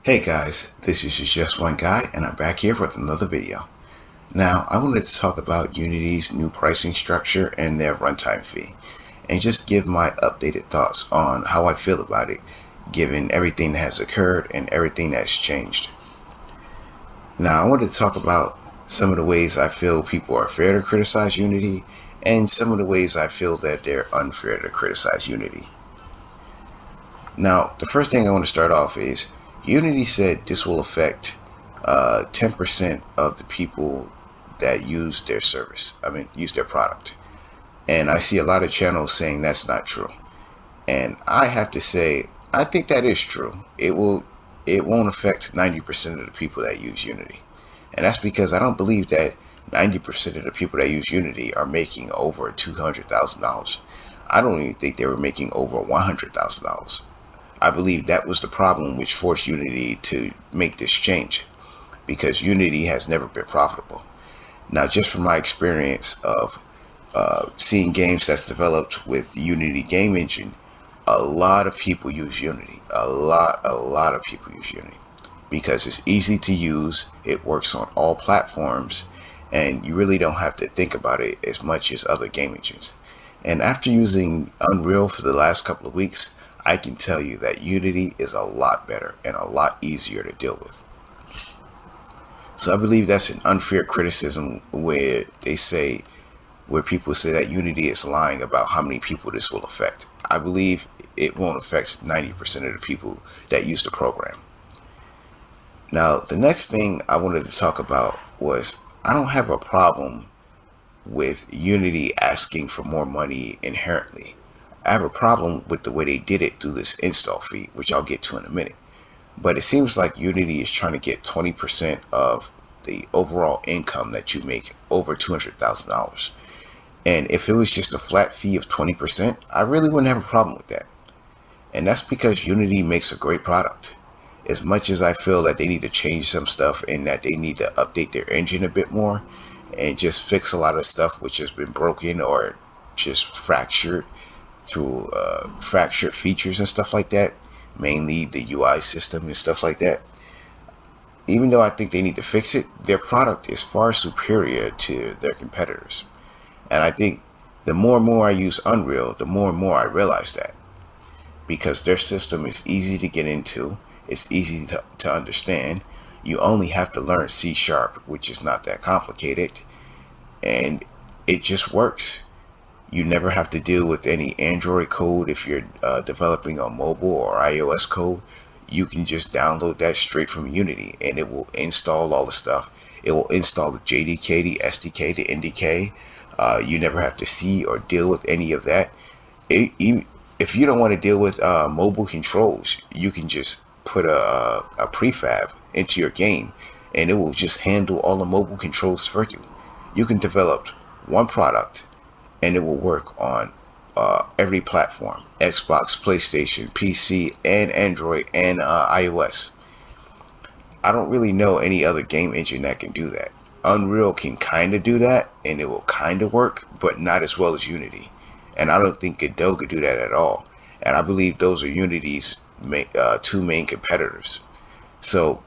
Hey guys, this is Just One Guy, and I'm back here with another video. Now, I wanted to talk about Unity's new pricing structure and their runtime fee, and just give my updated thoughts on how I feel about it, given everything that has occurred and everything that's changed. Now, I wanted to talk about some of the ways I feel people are fair to criticize Unity, and some of the ways I feel that they're unfair to criticize Unity. Now, the first thing I want to start off is Unity said this will affect 10% of the people that use their service. Use their product. And I see a lot of channels saying that's not true. And I have to say, I think that is true. It won't affect 90% of the people that use Unity. And that's because I don't believe that 90% of the people that use Unity are making over $200,000. I don't even think they were making over $100,000. I believe that was the problem which forced Unity to make this change, because Unity has never been profitable. Now, just from my experience of seeing games that's developed with the Unity game engine, a lot of people use Unity. A lot of people use Unity because it's easy to use, it works on all platforms, and you really don't have to think about it as much as other game engines. And after using Unreal for the last couple of weeks, I can tell you that Unity is a lot better and a lot easier to deal with. So I believe that's an unfair criticism where people say that Unity is lying about how many people this will affect. I believe it won't affect 90% of the people that use the program. Now, the next thing I wanted to talk about was I don't have a problem with Unity asking for more money inherently. I have a problem with the way they did it through this install fee, which I'll get to in a minute. But it seems like Unity is trying to get 20% of the overall income that you make over $200,000. And if it was just a flat fee of 20%, I really wouldn't have a problem with that. And that's because Unity makes a great product. As much as I feel that they need to change some stuff and that they need to update their engine a bit more and just fix a lot of stuff which has been broken or just fractured through fractured features and stuff like that, mainly the UI system and stuff like that. Even though I think they need to fix it, their product is far superior to their competitors. And I think the more and more I use Unreal, the more and more I realize that. Because their system is easy to get into, it's easy to understand. You only have to learn C#, which is not that complicated, and it just works. You never have to deal with any Android code if you're developing on mobile or iOS code. You can just download that straight from Unity and it will install all the stuff. It will install the JDK, the SDK, the NDK. You never have to see or deal with any of that. If you don't want to deal with mobile controls, you can just put a prefab into your game and it will just handle all the mobile controls for you. You can develop one product and it will work on every platform: Xbox, PlayStation, PC, and Android, and iOS. I don't really know any other game engine that can do that. Unreal can kind of do that, and it will kind of work, but not as well as Unity. And I don't think Godot could do that at all. And I believe those are Unity's two main competitors. So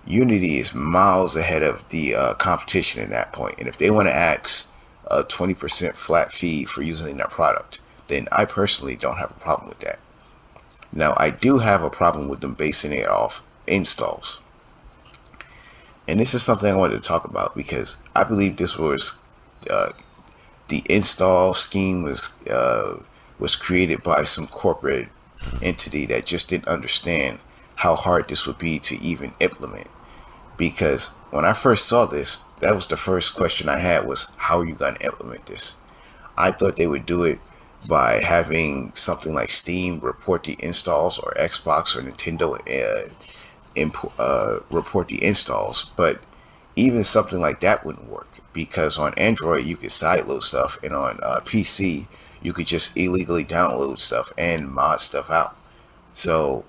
Unity is miles ahead of the competition in that point. And if they want to ask a 20% flat fee for using their product, then I personally don't have a problem with that. Now, I do have a problem with them basing it off installs. And this is something I wanted to talk about because I believe this was the install scheme was created by some corporate entity that just didn't understand how hard this would be to even implement. Because when I first saw this, that was the first question I had was, how are you going to implement this? I thought they would do it by having something like Steam report the installs, or Xbox or Nintendo report the installs. But even something like that wouldn't work, because on Android you could sideload stuff, and on PC you could just illegally download stuff and mod stuff out. So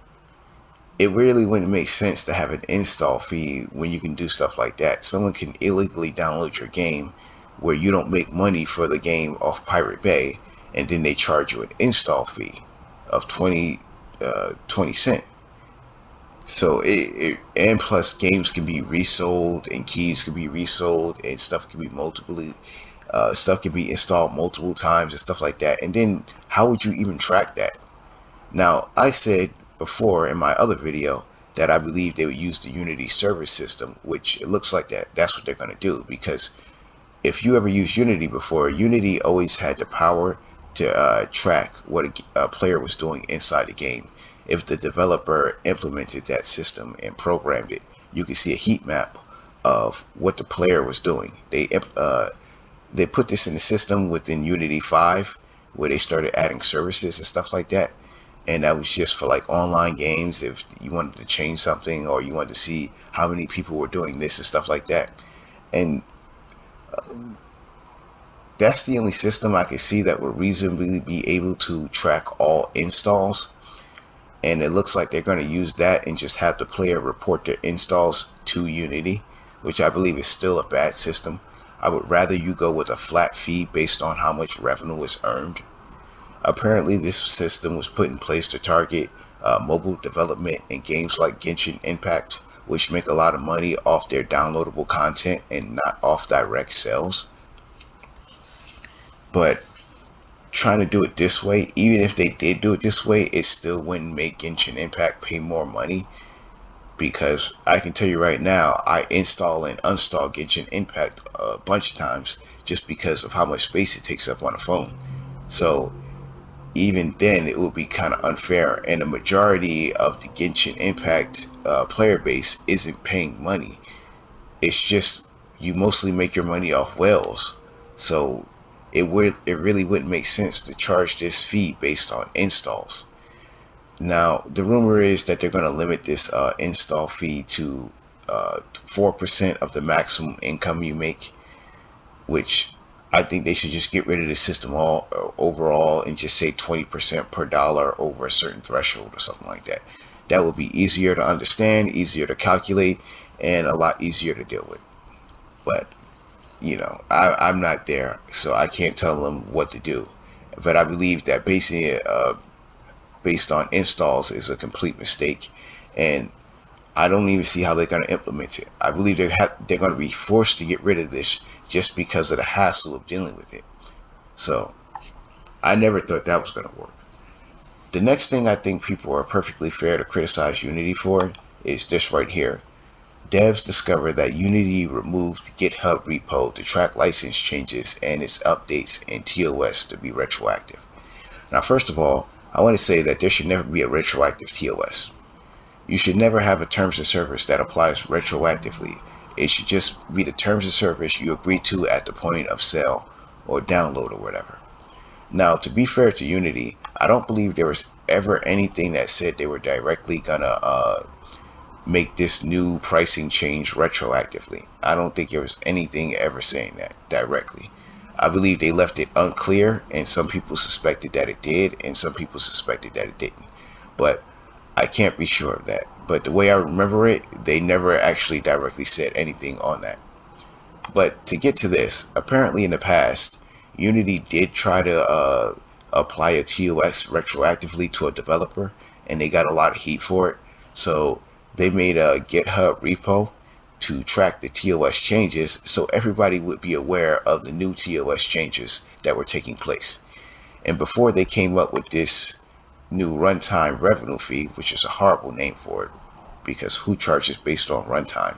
it really wouldn't make sense to have an install fee when you can do stuff like that. Someone can illegally download your game where you don't make money for the game off Pirate Bay, and then they charge you an install fee of 20 cents. So and plus games can be resold and keys can be resold and stuff can be stuff can be installed multiple times and stuff like that. And then how would you even track that? Now, I said before in my other video that I believe they would use the Unity server system, which it looks like that's what they're going to do, because if you ever used Unity before, Unity always had the power to track what a player was doing inside the game. If the developer implemented that system and programmed it, you could see a heat map of what the player was doing. They put this in the system within Unity 5, where they started adding services and stuff like that. And that was just for like online games. If you wanted to change something or you wanted to see how many people were doing this and stuff like that. And that's the only system I could see that would reasonably be able to track all installs. And it looks like they're going to use that and just have the player report their installs to Unity, which I believe is still a bad system. I would rather you go with a flat fee based on how much revenue is earned. Apparently, this system was put in place to target mobile development and games like Genshin Impact, which make a lot of money off their downloadable content and not off direct sales. But trying to do it this way, even if they did do it this way, it still wouldn't make Genshin Impact pay more money, because I can tell you right now, I install and uninstall Genshin Impact a bunch of times just because of how much space it takes up on the phone. So even then, it would be kind of unfair, and the majority of the Genshin Impact player base isn't paying money. It's just you mostly make your money off whales, so it really wouldn't make sense to charge this fee based on installs. Now, the rumor is that they're going to limit this install fee to 4% of the maximum income you make, which I think they should just get rid of the system overall and just say 20% per dollar over a certain threshold or something like that. That would be easier to understand, easier to calculate, and a lot easier to deal with. But, I'm not there, so I can't tell them what to do. But I believe that basing it based on installs is a complete mistake, and I don't even see how they're going to implement it. I believe they're going to be forced to get rid of this just because of the hassle of dealing with it. So I never thought that was going to work. The next thing I think people are perfectly fair to criticize Unity for is this right here. Devs discovered that Unity removed GitHub repo to track license changes and its updates in TOS to be retroactive. Now, first of all, I want to say that there should never be a retroactive TOS. You should never have a terms of service that applies retroactively. It should just be the terms of service you agree to at the point of sale or download or whatever. Now, to be fair to Unity, I don't believe there was ever anything that said they were directly gonna make this new pricing change retroactively. I don't think there was anything ever saying that directly. I believe they left it unclear, and some people suspected that it did, and some people suspected that it didn't. But I can't be sure of that. But the way I remember it, they never actually directly said anything on that. But to get to this, apparently in the past, Unity did try to apply a TOS retroactively to a developer, and they got a lot of heat for it. So they made a GitHub repo to track the TOS changes so everybody would be aware of the new TOS changes that were taking place. And before they came up with this new runtime revenue fee, which is a horrible name for it, because who charges based on runtime?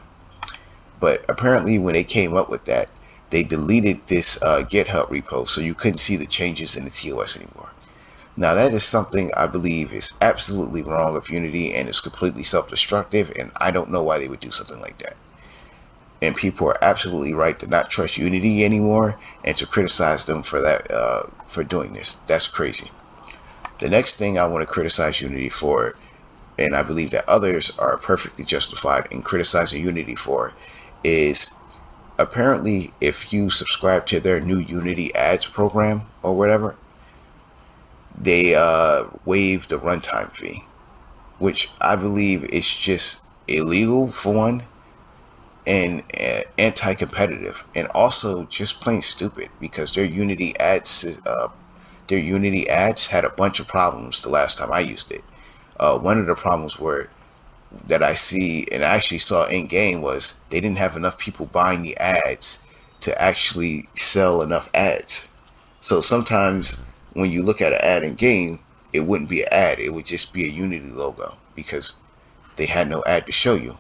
But apparently when they came up with that, they deleted this GitHub repo so you couldn't see the changes in the TOS anymore. Now that is something I believe is absolutely wrong of Unity and is completely self-destructive, and I don't know why they would do something like that. And people are absolutely right to not trust Unity anymore and to criticize them for that, for doing this. That's crazy. The next thing I want to criticize Unity for, and I believe that others are perfectly justified in criticizing Unity for, is apparently if you subscribe to their new Unity ads program or whatever, they waive the runtime fee, which I believe is just illegal for one, and anti-competitive, and also just plain stupid, because their Unity ads had a bunch of problems the last time I used it. One of the problems were that I see and I actually saw in game was they didn't have enough people buying the ads to actually sell enough ads. So sometimes when you look at an ad in game, it wouldn't be an ad, it would just be a Unity logo because they had no ad to show you.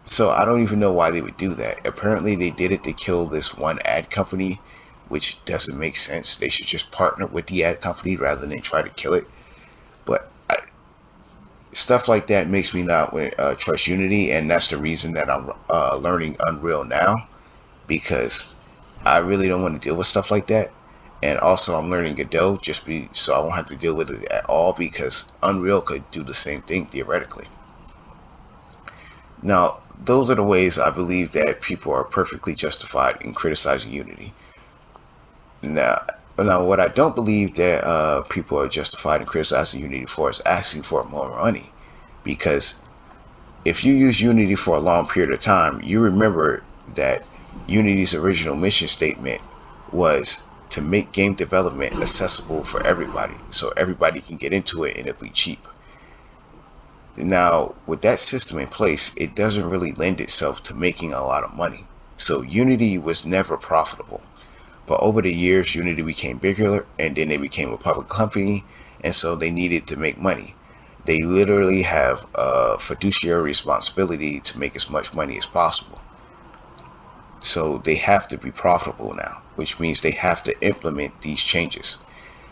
So I don't even know why they would do that. Apparently they did it to kill this one ad company, which doesn't make sense. They should just partner with the ad company rather than try to kill it. But stuff like that makes me not trust Unity, and that's the reason that I'm learning Unreal now, because I really don't want to deal with stuff like that. And also I'm learning Godot so I won't have to deal with it at all, because Unreal could do the same thing theoretically. Now, those are the ways I believe that people are perfectly justified in criticizing Unity. Now, what I don't believe that people are justified in criticizing Unity for is asking for more money, because if you use Unity for a long period of time, you remember that Unity's original mission statement was to make game development accessible for everybody, so everybody can get into it and it'll be cheap. Now, with that system in place, it doesn't really lend itself to making a lot of money. So Unity was never profitable. But over the years, Unity became bigger, and then they became a public company, and so they needed to make money. They literally have a fiduciary responsibility to make as much money as possible. So they have to be profitable now, which means they have to implement these changes.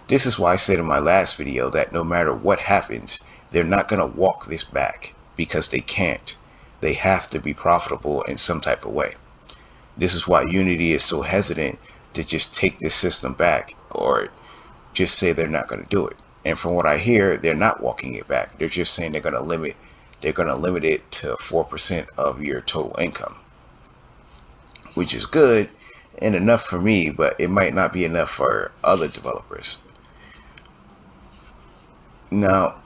This is why I said in my last video that no matter what happens, they're not going to walk this back, because they can't. They have to be profitable in some type of way. This is why Unity is so hesitant to just take this system back, or just say they're not going to do it. And from what I hear, they're not walking it back. They're just saying they're going to limit it to 4% of your total income, which is good and enough for me, but it might not be enough for other developers. Now,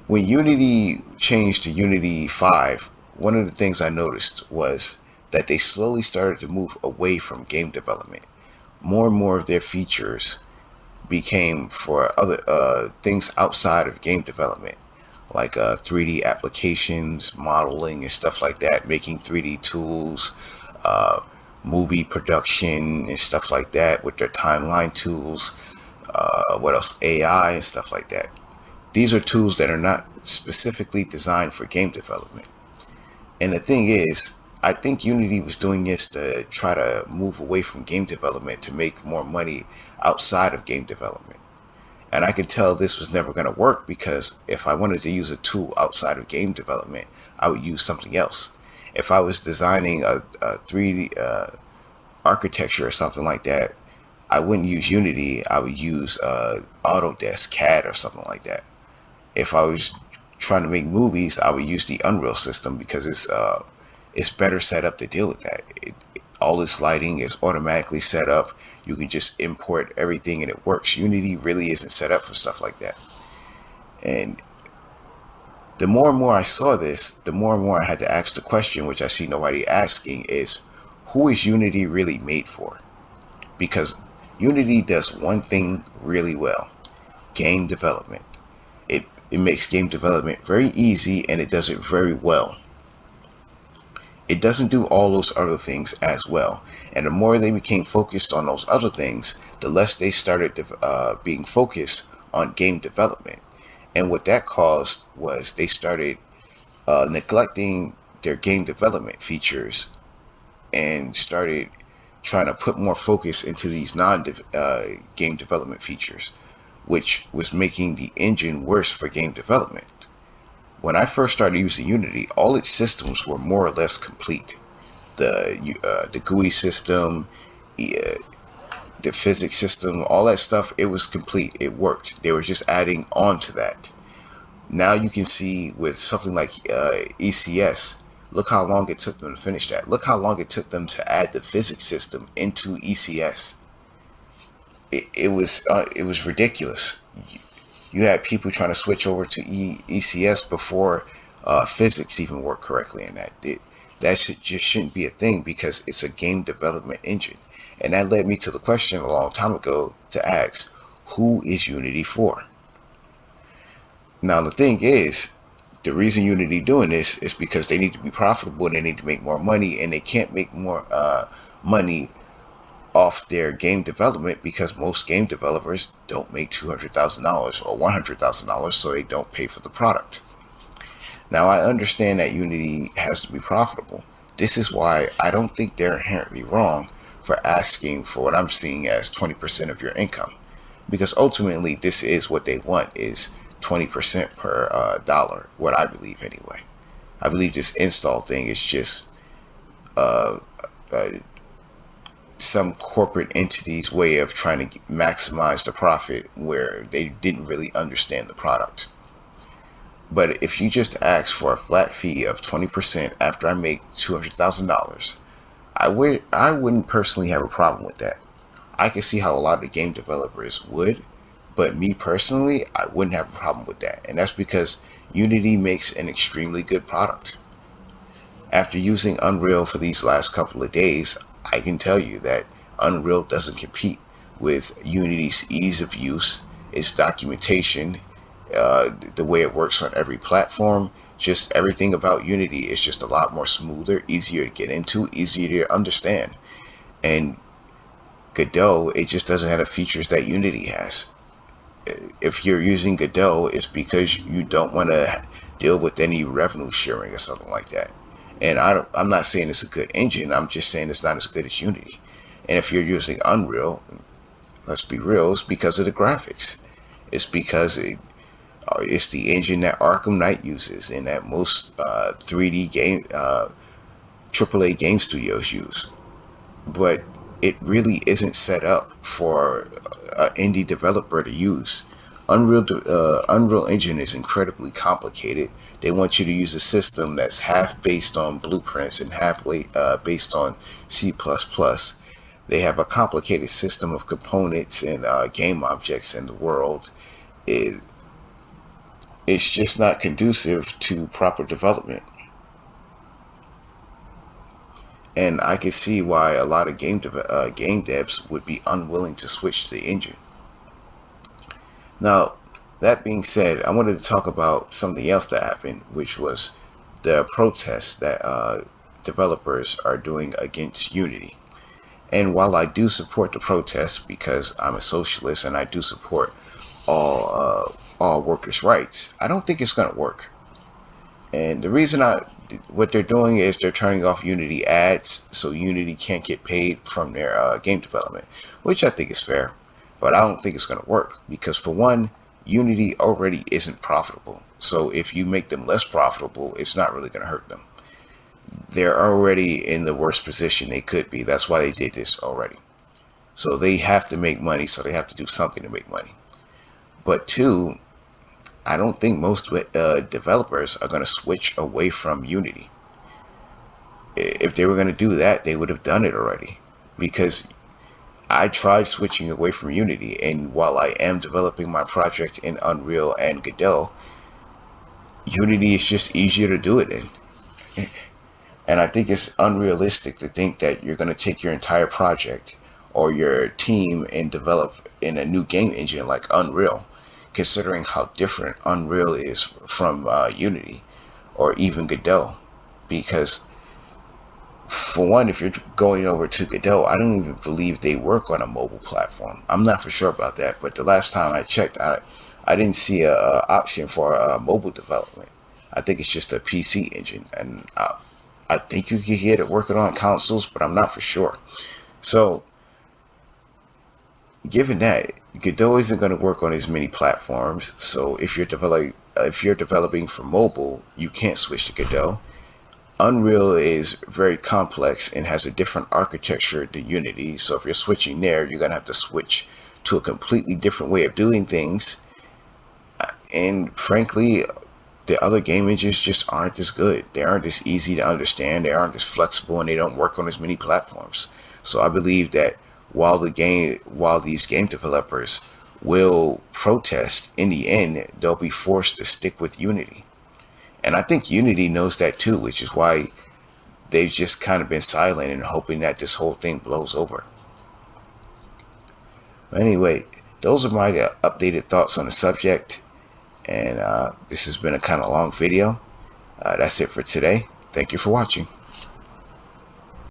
when Unity changed to Unity 5, one of the things I noticed was that they slowly started to move away from game development. More and more of their features became for other things outside of game development, like 3D applications, modeling, and stuff like that, making 3D tools, movie production, and stuff like that with their timeline tools. What else? AI and stuff like that. These are tools that are not specifically designed for game development. And the thing is, I think Unity was doing this to try to move away from game development to make more money outside of game development. And I could tell this was never going to work, because if I wanted to use a tool outside of game development, I would use something else. If I was designing a 3D architecture or something like that, I wouldn't use Unity. I would use Autodesk CAD or something like that. If I was trying to make movies, I would use the Unreal system, because it's better set up to deal with that. All this lighting is automatically set up. You can just import everything and it works. Unity really isn't set up for stuff like that. And the more and more I saw this, the more and more I had to ask the question, which I see nobody asking, is who is Unity really made for? Because Unity does one thing really well: game development. It makes game development very easy, and it does it very well. It doesn't do all those other things as well. And the more they became focused on those other things, the less they started being focused on game development. And what that caused was they started neglecting their game development features, and started trying to put more focus into these non-game development features, which was making the engine worse for game development. When I first started using Unity, all its systems were more or less complete. The GUI system, the physics system, all that stuff, it was complete. It worked. They were just adding on to that. Now you can see with something like ECS, look how long it took them to finish that. Look how long it took them to add the physics system into ECS. It was ridiculous. You had people trying to switch over to ECS before physics even worked correctly in that. That just shouldn't be a thing, because it's a game development engine. And that led me to the question a long time ago to ask, who is Unity for? Now the thing is, the reason Unity doing this is because they need to be profitable and they need to make more money, and they can't make more money off their game development because most game developers don't make $200,000 or $100,000, so they don't pay for the product. Now, I understand that Unity has to be profitable. This is why I don't think they're inherently wrong for asking for what I'm seeing as 20% of your income, because ultimately this is what they want, is 20% per dollar, what I believe anyway. I believe this install thing is just uh, uh, some corporate entity's way of trying to maximize the profit where they didn't really understand the product. But if you just ask for a flat fee of 20% after I make $200,000, I wouldn't personally have a problem with that. I can see how a lot of the game developers would, but me personally, I wouldn't have a problem with that. And that's because Unity makes an extremely good product. After using Unreal for these last couple of days, I can tell you that Unreal doesn't compete with Unity's ease of use, its documentation, the way it works on every platform. Just everything about Unity is just a lot more smoother, easier to get into, easier to understand. And Godot, it just doesn't have the features that Unity has. If you're using Godot, it's because you don't want to deal with any revenue sharing or something like that. And I'm not saying it's a good engine, I'm just saying it's not as good as Unity. And if you're using Unreal, let's be real, it's because of the graphics. It's because it's the engine that Arkham Knight uses and that most 3D game, AAA game studios use. But it really isn't set up for an indie developer to use. Unreal Engine is incredibly complicated. They want you to use a system that's half based on blueprints and half based on C++. They have a complicated system of components and game objects in the world. It's just not conducive to proper development. And I can see why a lot of game devs would be unwilling to switch to the engine. Now, that being said, I wanted to talk about something else that happened, which was the protests that developers are doing against Unity. And while I do support the protests because I'm a socialist and I do support all workers' rights, I don't think it's going to work. And the reason what they're doing is they're turning off Unity ads so Unity can't get paid from their game development, which I think is fair. But I don't think it's going to work because, for one, Unity already isn't profitable. So if you make them less profitable, it's not really going to hurt them. They're already in the worst position they could be. That's why they did this already. So they have to make money, so they have to do something to make money. But two, I don't think most developers are going to switch away from Unity. If they were going to do that, they would have done it already. Because I tried switching away from Unity, and while I am developing my project in Unreal and Godot, Unity is just easier to do it in. And I think it's unrealistic to think that you're going to take your entire project or your team and develop in a new game engine like Unreal, considering how different Unreal is from Unity or even Godot. Because, for one, if you're going over to Godot, I don't even believe they work on a mobile platform. I'm not for sure about that, but the last time I checked, I didn't see a option for mobile development. I think it's just a PC engine, and I think you can get it working on consoles, but I'm not for sure. So, given that, Godot isn't going to work on as many platforms, so if you're developing for mobile, you can't switch to Godot. Unreal is very complex and has a different architecture than Unity, so if you're switching there, you're going to have to switch to a completely different way of doing things. And frankly, the other game engines just aren't as good. They aren't as easy to understand, they aren't as flexible, and they don't work on as many platforms. So I believe that while these game developers will protest, in the end, they'll be forced to stick with Unity. And I think Unity knows that too, which is why they've just kind of been silent and hoping that this whole thing blows over. But anyway, those are my updated thoughts on the subject. And this has been a kind of long video. That's it for today. Thank you for watching.